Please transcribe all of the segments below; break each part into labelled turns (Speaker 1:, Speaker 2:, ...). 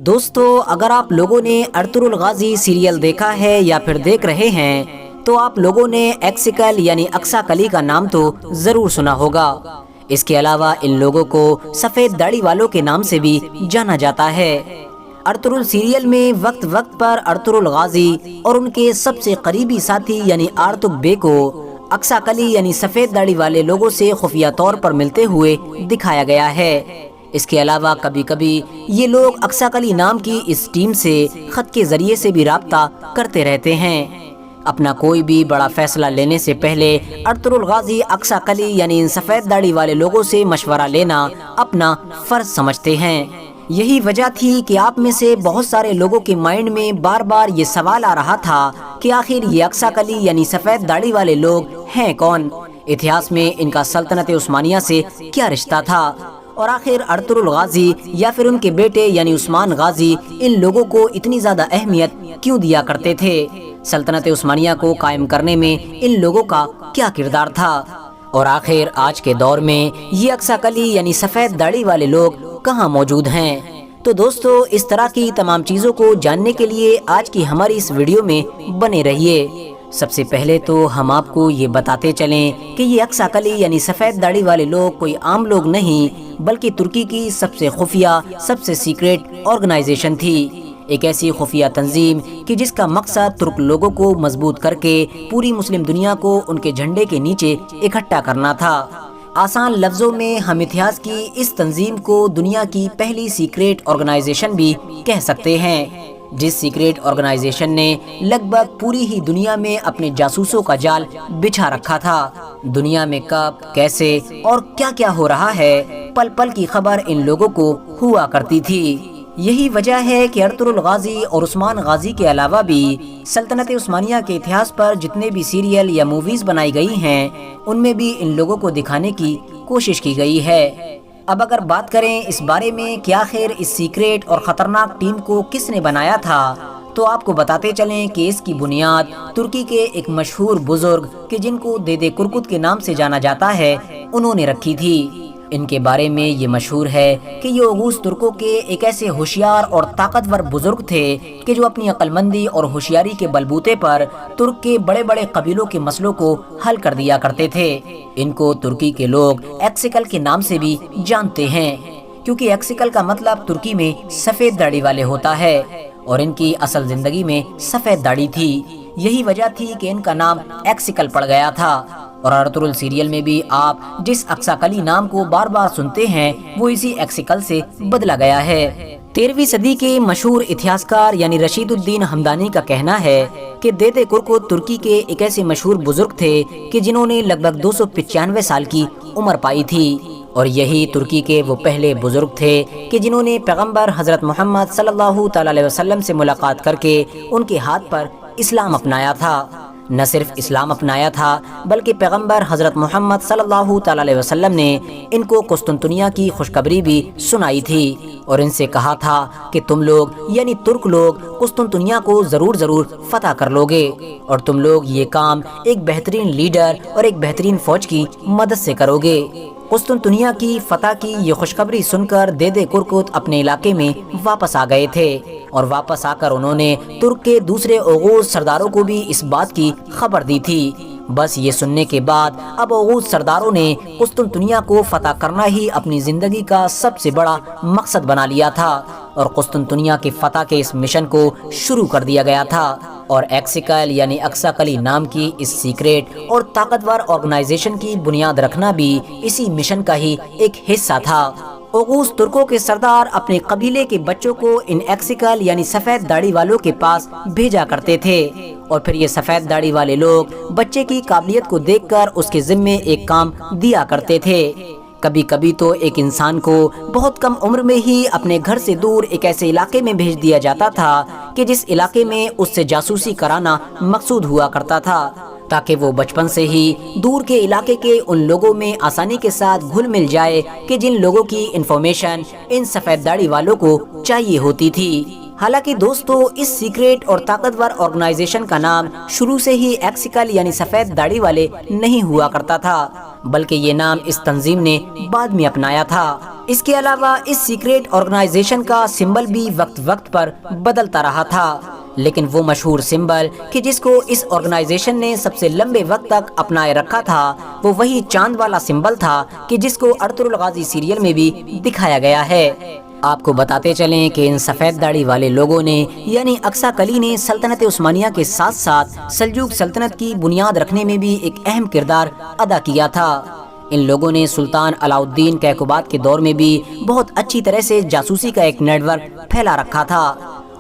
Speaker 1: دوستو، اگر آپ لوگوں نے ارطغرل غازی سیریل دیکھا ہے یا پھر دیکھ رہے ہیں تو آپ لوگوں نے ایکسیکل یعنی اقصی کلی کا نام تو ضرور سنا ہوگا۔ اس کے علاوہ ان لوگوں کو سفید داڑھی والوں کے نام سے بھی جانا جاتا ہے۔ ارطغرل سیریل میں وقت وقت پر ارطغرل غازی اور ان کے سب سے قریبی ساتھی یعنی آرتغ بے کو اقصی کلی یعنی سفید داڑھی والے لوگوں سے خفیہ طور پر ملتے ہوئے دکھایا گیا ہے۔ اس کے علاوہ کبھی کبھی یہ لوگ اقصی کلی نام کی اس ٹیم سے خط کے ذریعے سے بھی رابطہ کرتے رہتے ہیں۔ اپنا کوئی بھی بڑا فیصلہ لینے سے پہلے ارطغرل غازی اقصی کلی یعنی ان سفید داڑھی والے لوگوں سے مشورہ لینا اپنا فرض سمجھتے ہیں۔ یہی وجہ تھی کہ آپ میں سے بہت سارے لوگوں کے مائنڈ میں بار بار یہ سوال آ رہا تھا کہ آخر یہ اقصی کلی یعنی سفید داڑھی والے لوگ ہیں کون؟ اتہاس میں ان کا سلطنت عثمانیہ سے کیا رشتہ تھا؟ اور آخر ارطغرل غازی یا پھر ان کے بیٹے یعنی عثمان غازی ان لوگوں کو اتنی زیادہ اہمیت کیوں دیا کرتے تھے؟ سلطنت عثمانیہ کو قائم کرنے میں ان لوگوں کا کیا کردار تھا؟ اور آخر آج کے دور میں یہ اقصی کلی یعنی سفید داڑھی والے لوگ کہاں موجود ہیں؟ تو دوستو، اس طرح کی تمام چیزوں کو جاننے کے لیے آج کی ہماری اس ویڈیو میں بنے رہیے۔ سب سے پہلے تو ہم آپ کو یہ بتاتے چلیں کہ یہ اقصی کلی یعنی سفید داڑھی والے لوگ کوئی عام لوگ نہیں بلکہ ترکی کی سب سے خفیہ، سب سے سیکریٹ آرگنائزیشن تھی۔ ایک ایسی خفیہ تنظیم کہ جس کا مقصد ترک لوگوں کو مضبوط کر کے پوری مسلم دنیا کو ان کے جھنڈے کے نیچے اکٹھا کرنا تھا۔ آسان لفظوں میں ہم اتہاس کی اس تنظیم کو دنیا کی پہلی سیکریٹ آرگنائزیشن بھی کہہ سکتے ہیں، جس سیکریٹ آرگنائزیشن نے لگ بھگ پوری ہی دنیا میں اپنے جاسوسوں کا جال بچھا رکھا تھا۔ دنیا میں کب، کیسے اور کیا کیا ہو رہا ہے، پل پل کی خبر ان لوگوں کو ہوا کرتی تھی۔ یہی وجہ ہے کہ ارطغرل غازی اور عثمان غازی کے علاوہ بھی سلطنت عثمانیہ کے اتہاس پر جتنے بھی سیریل یا موویز بنائی گئی ہیں ان میں بھی ان لوگوں کو دکھانے کی کوشش کی گئی ہے۔ اب اگر بات کریں اس بارے میں کہ آخر اس سیکریٹ اور خطرناک ٹیم کو کس نے بنایا تھا، تو آپ کو بتاتے چلیں کہ اس کی بنیاد ترکی کے ایک مشہور بزرگ کہ جن کو دیدے کرکت کے نام سے جانا جاتا ہے انہوں نے رکھی تھی۔ ان کے بارے میں یہ مشہور ہے کہ یہ اوغوز ترکوں کے ایک ایسے ہوشیار اور طاقتور بزرگ تھے کہ جو اپنی عقل مندی اور ہوشیاری کے بلبوتے پر ترک کے بڑے بڑے قبیلوں کے مسئلوں کو حل کر دیا کرتے تھے۔ ان کو ترکی کے لوگ ایکسیکل کے نام سے بھی جانتے ہیں، کیونکہ ایکسیکل کا مطلب ترکی میں سفید داڑھی والے ہوتا ہے، اور ان کی اصل زندگی میں سفید داڑھی تھی۔ یہی وجہ تھی کہ ان کا نام ایکسیکل پڑ گیا تھا۔ اور ارطغرل سیریل میں بھی آپ جس اقصی کلی نام کو بار بار سنتے ہیں وہ اسی ایکسیکل سے بدلا گیا ہے۔ 13ویں صدی کے مشہور اتہاسکار یعنی رشید الدین ہمدانی کا کہنا ہے کہ دیدے کرکت ترکی کے ایک ایسے مشہور بزرگ تھے کہ جنہوں نے لگ بھگ 295 سال کی عمر پائی تھی، اور یہی ترکی کے وہ پہلے بزرگ تھے کہ جنہوں نے پیغمبر حضرت محمد صلی اللہ تعالی علیہ وسلم سے ملاقات کر کے ان کے ہاتھ پر اسلام اپنایا تھا۔ نہ صرف اسلام اپنایا تھا بلکہ پیغمبر حضرت محمد صلی اللہ تعالی علیہ وسلم نے ان کو قسطنطنیہ کی خوشخبری بھی سنائی تھی، اور ان سے کہا تھا کہ تم لوگ یعنی ترک لوگ قسطنطنیہ کو ضرور فتح کر لوگے، اور تم لوگ یہ کام ایک بہترین لیڈر اور ایک بہترین فوج کی مدد سے کرو گے۔ قسطنطنیہ کی فتح کی یہ خوشخبری سن کر دیدے کرکت اپنے علاقے میں واپس آ گئے تھے، اور واپس آ کر انہوں نے ترک کے دوسرے اوغوز سرداروں کو بھی اس بات کی خبر دی تھی۔ بس یہ سننے کے بعد اب اوغوز سرداروں نے قسطنطنیہ کو فتح کرنا ہی اپنی زندگی کا سب سے بڑا مقصد بنا لیا تھا، اور قسطنطنیہ کی فتح کے اس مشن کو شروع کر دیا گیا تھا۔ اور ایکسیکل یعنی اقصی کلی نام کی اس سیکریٹ اور طاقتور آرگنائزیشن کی بنیاد رکھنا بھی اسی مشن کا ہی ایک حصہ تھا۔ اوغوز ترکوں کے سردار اپنے قبیلے کے بچوں کو ان ایکسیکل یعنی سفید داڑھی والوں کے پاس بھیجا کرتے تھے، اور پھر یہ سفید داڑھی والے لوگ بچے کی قابلیت کو دیکھ کر اس کے ذمے ایک کام دیا کرتے تھے۔ کبھی کبھی تو ایک انسان کو بہت کم عمر میں ہی اپنے گھر سے دور ایک ایسے علاقے میں بھیج دیا جاتا تھا کہ جس علاقے میں اس سے جاسوسی کرانا مقصود ہوا کرتا تھا، تاکہ وہ بچپن سے ہی دور کے علاقے کے ان لوگوں میں آسانی کے ساتھ گھل مل جائے کہ جن لوگوں کی انفارمیشن ان سفید داڑھی والوں کو چاہیے ہوتی تھی۔ حالانکہ دوستو، اس سیکریٹ اور طاقتور آرگنائزیشن کا نام شروع سے ہی ایکسیکل یعنی سفید داڑھی والے نہیں ہوا کرتا تھا، بلکہ یہ نام اس تنظیم نے بعد میں اپنایا تھا۔ اس کے علاوہ اس سیکریٹ آرگنائزیشن کا سمبل بھی وقت وقت پر بدلتا رہا تھا، لیکن وہ مشہور سمبل کہ جس کو اس آرگنائزیشن نے سب سے لمبے وقت تک اپنائے رکھا تھا وہ وہی چاند والا سمبل تھا کہ جس کو ارطغرل غازی سیریل میں بھی دکھایا گیا ہے۔ آپ کو بتاتے چلیں کہ ان سفید داڑھی والے لوگوں نے یعنی اقصی کلی نے سلطنت عثمانیہ کے ساتھ ساتھ سلجوق سلطنت کی بنیاد رکھنے میں بھی ایک اہم کردار ادا کیا تھا۔ ان لوگوں نے سلطان علاء الدین کیقوباد کے دور میں بھی بہت اچھی طرح سے جاسوسی کا ایک نیٹ ورک پھیلا رکھا تھا،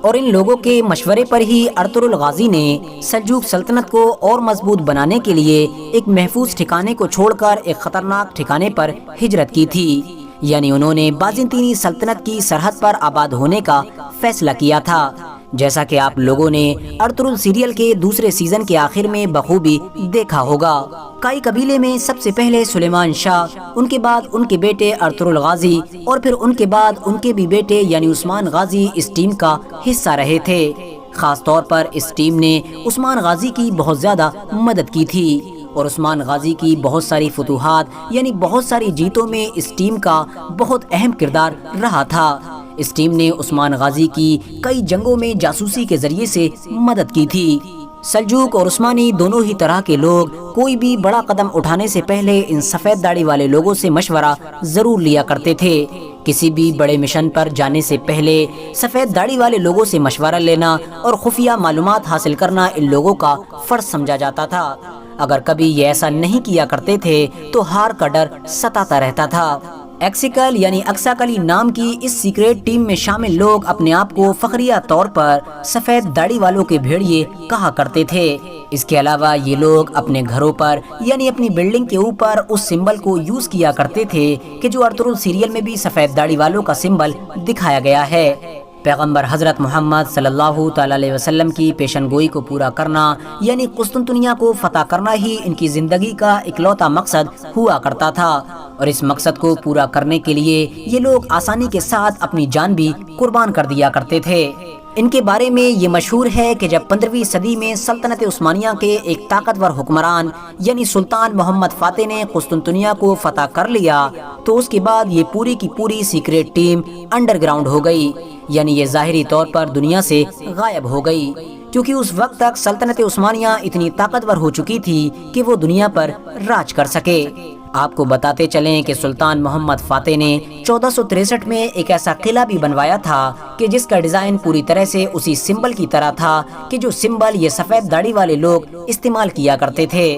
Speaker 1: اور ان لوگوں کے مشورے پر ہی ارطغرل غازی نے سلجوق سلطنت کو اور مضبوط بنانے کے لیے ایک محفوظ ٹھکانے کو چھوڑ کر ایک خطرناک ٹھکانے پر ہجرت کی تھی، یعنی انہوں نے بازنطینی سلطنت کی سرحد پر آباد ہونے کا فیصلہ کیا تھا۔ جیسا کہ آپ لوگوں نے ارطغرل سیریل کے دوسرے سیزن کے آخر میں بخوبی دیکھا ہوگا، کائی قبیلے میں سب سے پہلے سلیمان شاہ، ان کے بعد ان کے بیٹے ارطغرل غازی، اور پھر ان کے بعد ان کے بھی بیٹے یعنی عثمان غازی اس ٹیم کا حصہ رہے تھے۔ خاص طور پر اس ٹیم نے عثمان غازی کی بہت زیادہ مدد کی تھی، اور عثمان غازی کی بہت ساری فتوحات یعنی بہت ساری جیتوں میں اس ٹیم کا بہت اہم کردار رہا تھا۔ اس ٹیم نے عثمان غازی کی کئی جنگوں میں جاسوسی کے ذریعے سے مدد کی تھی۔ سلجوق اور عثمانی دونوں ہی طرح کے لوگ کوئی بھی بڑا قدم اٹھانے سے پہلے ان سفید داڑھی والے لوگوں سے مشورہ ضرور لیا کرتے تھے۔ کسی بھی بڑے مشن پر جانے سے پہلے سفید داڑھی والے لوگوں سے مشورہ لینا اور خفیہ معلومات حاصل کرنا ان لوگوں کا فرض سمجھا جاتا تھا۔ اگر کبھی یہ ایسا نہیں کیا کرتے تھے تو ہار کا ڈر ستاتا رہتا تھا۔ ایکسیکل یعنی اقصی کلی نام کی اس سیکریٹ ٹیم میں شامل لوگ اپنے آپ کو فخریہ طور پر سفید داڑھی والوں کے بھیڑیے کہا کرتے تھے۔ اس کے علاوہ یہ لوگ اپنے گھروں پر یعنی اپنی بلڈنگ کے اوپر اس سمبل کو یوز کیا کرتے تھے کہ جو ارطغرل سیریل میں بھی سفید داڑھی والوں کا سمبل دکھایا گیا ہے۔ پیغمبر حضرت محمد صلی اللہ تعالی علیہ وسلم کی پیشن گوئی کو پورا کرنا یعنی قسطنطنیہ کو فتح کرنا ہی ان کی زندگی کا اکلوتا مقصد ہوا کرتا تھا، اور اس مقصد کو پورا کرنے کے لیے یہ لوگ آسانی کے ساتھ اپنی جان بھی قربان کر دیا کرتے تھے۔ ان کے بارے میں یہ مشہور ہے کہ جب 15ویں صدی میں سلطنت عثمانیہ کے ایک طاقتور حکمران یعنی سلطان محمد فاتح نے قسطنطنیہ کو فتح کر لیا تو اس کے بعد یہ پوری کی پوری سیکریٹ ٹیم انڈر گراؤنڈ ہو گئی، یعنی یہ ظاہری طور پر دنیا سے غائب ہو گئی، کیونکہ اس وقت تک سلطنت عثمانیہ اتنی طاقتور ہو چکی تھی کہ وہ دنیا پر راج کر سکے۔ آپ کو بتاتے چلیں کہ سلطان محمد فاتح نے 1463 میں ایک ایسا قلعہ بھی بنوایا تھا کہ جس کا ڈیزائن پوری طرح سے اسی سمبل کی طرح تھا کہ جو سمبل یہ سفید داڑھی والے لوگ استعمال کیا کرتے تھے۔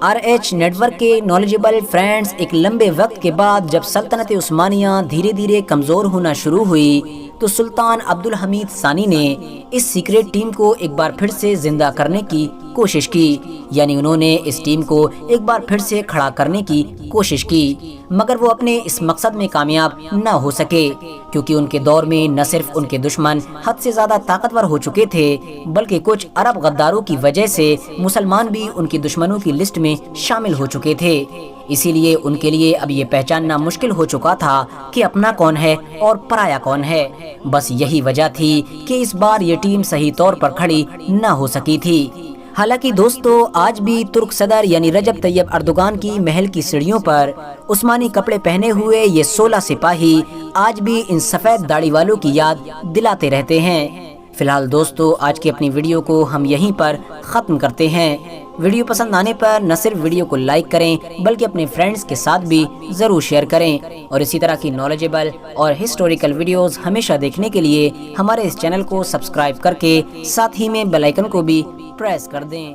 Speaker 1: RH نیٹ ورک کے نالجبل فرینڈز، ایک لمبے وقت کے بعد جب سلطنت عثمانیہ دھیرے دھیرے کمزور ہونا شروع ہوئی تو سلطان عبدالحمید ثانی نے اس سیکریٹ ٹیم کو ایک بار پھر سے زندہ کرنے کی کوشش کی، یعنی انہوں نے اس ٹیم کو ایک بار پھر سے کھڑا کرنے کی کوشش کی، مگر وہ اپنے اس مقصد میں کامیاب نہ ہو سکے، کیونکہ ان کے دور میں نہ صرف ان کے دشمن حد سے زیادہ طاقتور ہو چکے تھے بلکہ کچھ عرب غداروں کی وجہ سے مسلمان بھی ان کی دشمنوں کی لسٹ میں شامل ہو چکے تھے۔ اسی لیے ان کے لیے اب یہ پہچاننا مشکل ہو چکا تھا کہ اپنا کون ہے اور پرایا کون ہے۔ بس یہی وجہ تھی کہ اس بار یہ ٹیم صحیح طور پر کھڑی نہ ہو سکی تھی۔ حالانکہ دوستو آج بھی ترک صدر یعنی رجب طیب اردوغان کی محل کی سیڑھیوں پر عثمانی کپڑے پہنے ہوئے یہ 16 سپاہی آج بھی ان سفید داڑھی والوں کی یاد دلاتے رہتے ہیں۔ فی الحال دوستو آج کی اپنی ویڈیو کو ہم یہیں پر ختم کرتے ہیں۔ ویڈیو پسند آنے پر نہ صرف ویڈیو کو لائک کریں بلکہ اپنے فرینڈز کے ساتھ بھی ضرور شیئر کریں، اور اسی طرح کی نالجبل اور ہسٹوریکل ویڈیوز ہمیشہ دیکھنے کے لیے ہمارے اس چینل کو سبسکرائب کر کے ساتھ ہی میں بیل آئیکن کو بھی پریس کر دیں۔